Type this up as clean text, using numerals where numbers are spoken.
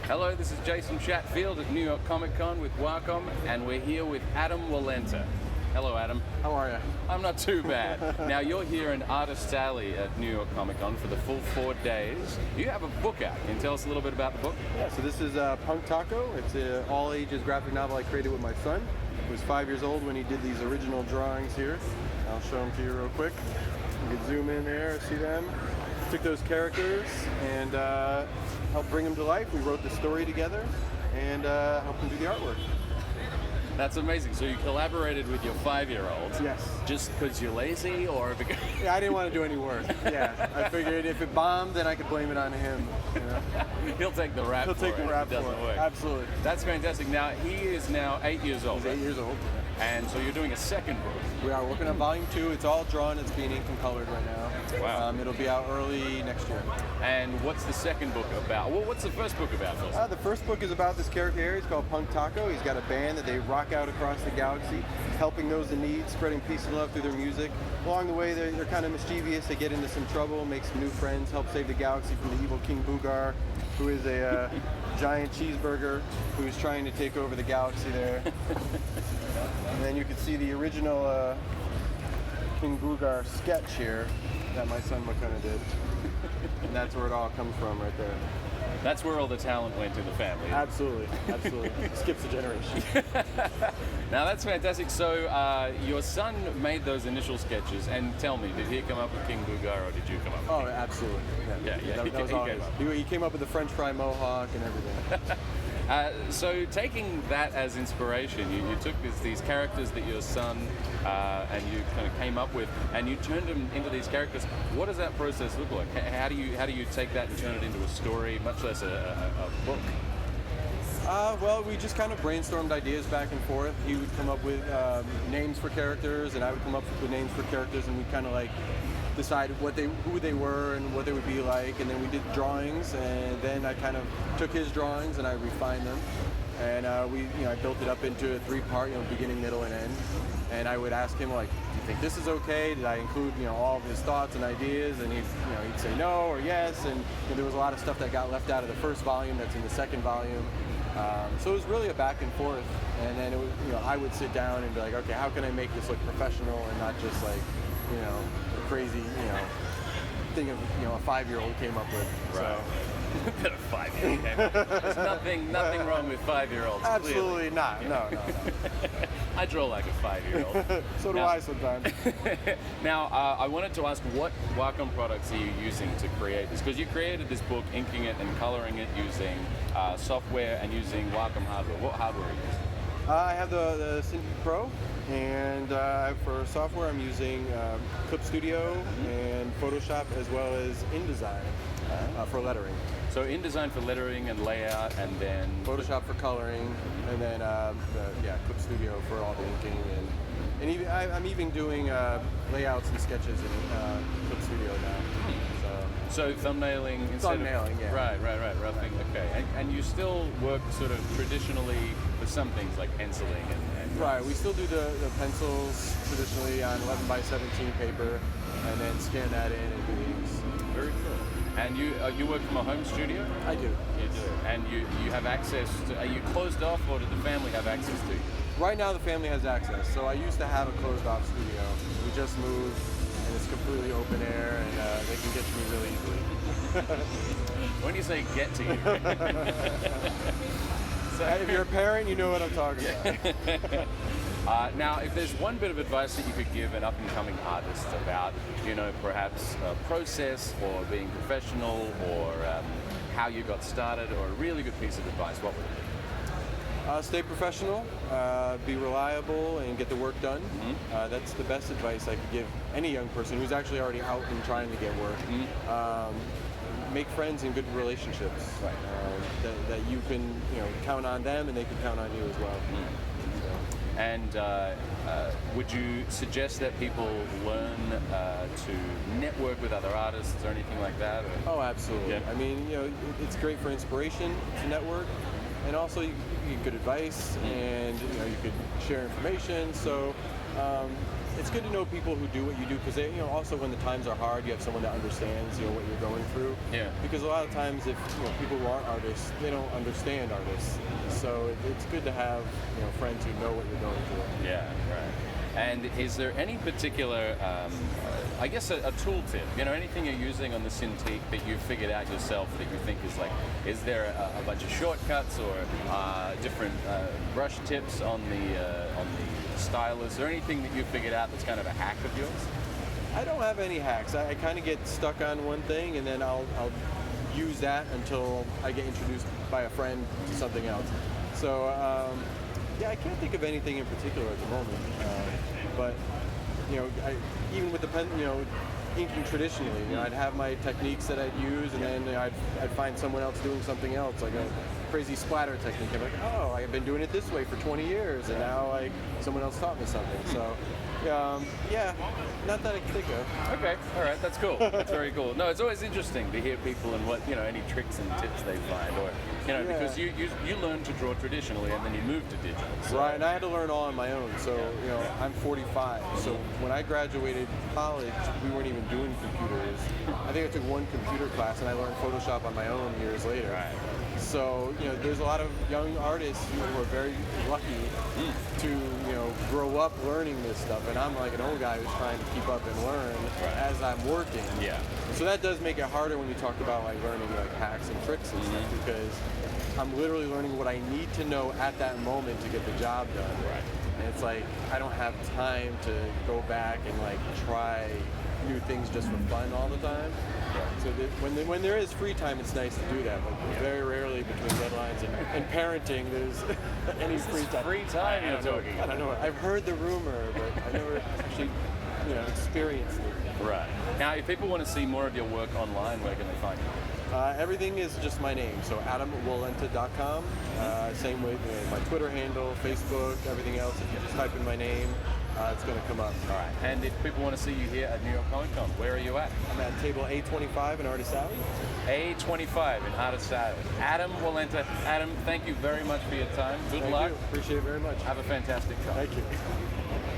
Hello, this is Jason Chatfield at New York Comic Con with Wacom, and we're here with Adam Walenta. Hello, Adam. How are you? I'm not too bad. Now, you're here in Artist Alley at New York Comic Con for the full 4 days. You have a book out. Can you tell us a little bit about the book? Yeah, so this is Punk Taco. It's an all-ages graphic novel I created with my son. He was 5 years old when he did these original drawings here. I'll show them to you real quick. You can zoom in there, see them. Took those characters and helped bring them to life. We wrote the story together and helped him do the artwork. That's amazing. So you collaborated with your 5-year-old. Yes. Just because you're lazy, or because... Yeah, I didn't want to do any work. Yeah, I figured if it bombed, then I could blame it on him. You know? He'll take the rap. He'll take the rap for it. If it doesn't work. Absolutely. That's fantastic. Now, he is now 8 years old. He's 8 years old. And so you're doing a second book. We are working on volume 2. It's all drawn. It's being ink and colored right now. Wow. It'll be out early next year. And what's the second book about? Well, what's the first book about, first? The first book is about this character here. He's called Punk Taco. He's got a band that they rock out across the galaxy, helping those in need, spreading peace and love through their music. Along the way, they're kind of mischievous. They get into some trouble, make some new friends, help save the galaxy from the evil King Boogar, who is a giant cheeseburger who's trying to take over the galaxy there. And then you can see the original King Boogar sketch here that my son McKenna did. And that's where it all comes from right there. That's where all the talent went in the family. Absolutely, absolutely. Skips a generation. Now that's fantastic. So your son made those initial sketches, and tell me, did he come up with King Boogar, or did you come up with Oh, absolutely. Yeah. That was all his. He came up with the French fry mohawk and everything. So taking that as inspiration, you took these characters that your son and you kind of came up with, and you turned them into these characters. What does that process look like? How do you take that and turn it into a story, much less a book? Well, we just kind of brainstormed ideas back and forth. He would come up with names for characters, and I would come up with names for characters, and we kind of like decide who they were and what they would be like, and then we did drawings, and then I kind of took his drawings and I refined them, and I built it up into a 3-part, beginning, middle, and end. And I would ask him, like, do you think this is okay? Did I include all of his thoughts and ideas? And he'd say no or yes. And there was a lot of stuff that got left out of the first volume that's in the second volume. So it was really a back and forth. And then it was, I would sit down and be like, okay, how can I make this look professional and not just like, a crazy, thing of a 5-year-old came up with. Right. That a 5-year-old came up with. There's nothing wrong with 5-year-olds. Absolutely clearly. not. No. I draw like a 5-year-old. So do I sometimes. Now, I wanted to ask, what Wacom products are you using to create this? Because you created this book, inking it and coloring it using software and using Wacom hardware. What hardware are you using? I have the Cintiq Pro, and for software I'm using Clip Studio and Photoshop, as well as InDesign for lettering. So InDesign for lettering and layout, and then Photoshop for coloring, and then Clip Studio for all the inking, and even I'm even doing layouts and sketches in Clip Studio now. So thumbnailing instead thumbnailing, of, yeah. Right, roughing. Okay, and you still work sort of traditionally for some things like penciling and right. We still do the pencils traditionally on 11x17 paper, and then scan that in and do the inks. Very cool. And you work from a home studio? I do. You do. And you have access to, are you closed off, or did the family have access to you? Right now the family has access. So I used to have a closed off studio. We just moved, and it's completely open air, and they can get to me really easily. When you say get to you. So if you're a parent, you know what I'm talking about. Now, if there's one bit of advice that you could give an up-and-coming artist about, perhaps a process or being professional, or how you got started, or a really good piece of advice, what would it be? Stay professional, be reliable, and get the work done. Mm-hmm. That's the best advice I could give any young person who's actually already out and trying to get work. Mm-hmm. Make friends and good relationships. Right. That you can count on them, and they can count on you as well. Mm-hmm. So. And would you suggest that people learn to network with other artists or anything like that? Or? Oh, absolutely. Yeah. I mean, it's great for inspiration to network, and also you get good advice, and you could share information. So it's good to know people who do what you do because also when the times are hard, you have someone that understands what you're going through. Yeah. Because a lot of times, if people who aren't artists, they don't understand artists. So it's good to have friends who know what you're going through. Yeah, right. And is there any particular, I guess, a tool tip? Anything you're using on the Cintiq that you've figured out yourself that you think is like, is there a bunch of shortcuts or different brush tips on the stylus, or anything that you've figured out that's kind of a hack of yours? I don't have any hacks. I kind of get stuck on one thing, and then I'll use that until I get introduced by a friend to something else. So. Yeah, I can't think of anything in particular at the moment, but even with the pen, inking traditionally, I'd have my techniques that I'd use, and then I'd find someone else doing something else, like a crazy splatter technique. I'm like, oh, I've been doing it this way for 20 years, and now someone else taught me something. So, yeah, not that I can think of. Okay, all right, that's cool. That's very cool. No, it's always interesting to hear people and what any tricks and tips they find, or because you learned to draw traditionally and then you moved to digital. So. Right, and I had to learn all on my own. So I'm 45. So when I graduated college, we weren't even doing computers. I think I took one computer class, and I learned Photoshop on my own years later. Right. So there's a lot of young artists who are very lucky to grow up learning this stuff, and I'm like an old guy who's trying to keep up and learn as I'm working. Yeah. So that does make it harder when you talk about learning hacks and tricks and stuff, because I'm literally learning what I need to know at that moment to get the job done. Right. And it's like I don't have time to go back and try new things just for fun all the time. So when there is free time, it's nice to do that. But very rarely between deadlines and parenting, there's any free time. Free time you're talking I don't know. I've heard the rumor, but I've never actually experienced it. Right. Now, if people want to see more of your work online, where can they find you? Everything is just my name, so adamwolenta.com. Same way, my Twitter handle, Facebook, everything else. If you just type in my name, it's going to come up. All right. And if people want to see you here at New York Comic Con, where are you at? I'm at table A25 in Artist Alley. A25 in Artist Alley. Adam Wolenta. Adam, thank you very much for your time. Good luck. Thank you. Appreciate it very much. Have a fantastic show. Thank you.